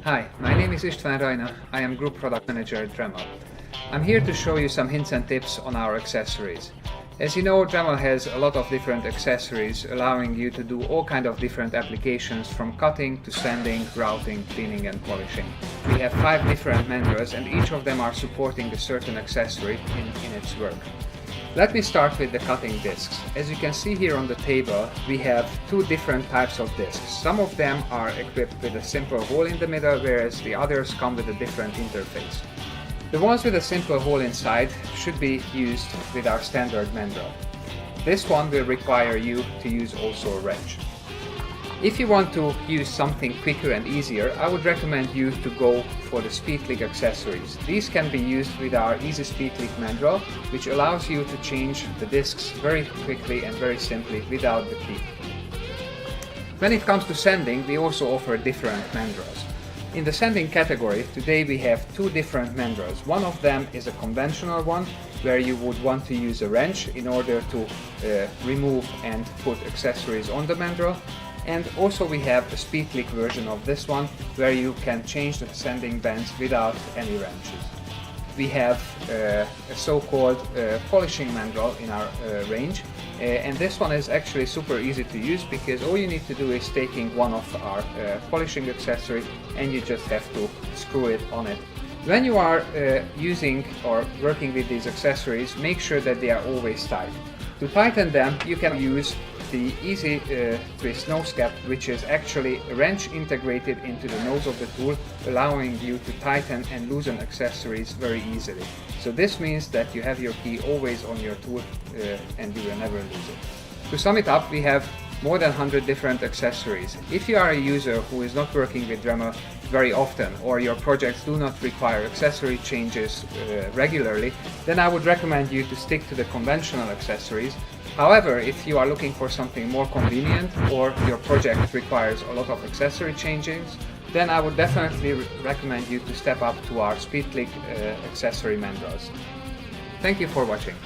Hi, my name is Istvan Rajna. I am Group Product Manager at Dremel. I'm here to show you some hints and tips on our accessories. As you know, Dremel has a lot of different accessories allowing you to do all kinds of different applications, from cutting to sanding, routing, cleaning and polishing. We have 5 different mandrels and each of them are supporting a certain accessory in its work. Let me start with the cutting discs. As you can see here on the table, we have 2 different types of discs. Some of them are equipped with a simple hole in the middle, whereas the others come with a different interface. The ones with a simple hole inside should be used with our standard mandrel. This one will require you to use also a wrench. If you want to use something quicker and easier, I would recommend you to go for the Speedclick accessories. These can be used with our easy Speedclick mandrel, which allows you to change the discs very quickly and very simply without the key. When it comes to sanding, we also offer different mandrels. In the sanding category, today we have 2 different mandrels. One of them is a conventional one, where you would want to use a wrench in order to remove and put accessories on the mandrel. And also we have a Speedclick version of this one, where you can change the sanding bands without any wrenches. We have a so-called polishing mandrel in our range, and this one is actually super easy to use, because all you need to do is taking one of our polishing accessory and you just have to screw it on it. When you are using or working with these accessories, make sure that they are always tight. To tighten them, you can use the easy twist nose cap, which is actually a wrench integrated into the nose of the tool, allowing you to tighten and loosen accessories very easily. So this means that you have your key always on your tool and you will never lose it. To sum it up, we have more than 100 different accessories. If you are a user who is not working with Dremel very often, or your projects do not require accessory changes regularly, then I would recommend you to stick to the conventional accessories. However, if you are looking for something more convenient, or your project requires a lot of accessory changes, then I would definitely recommend you to step up to our Speedclick accessory mandrels. Thank you for watching.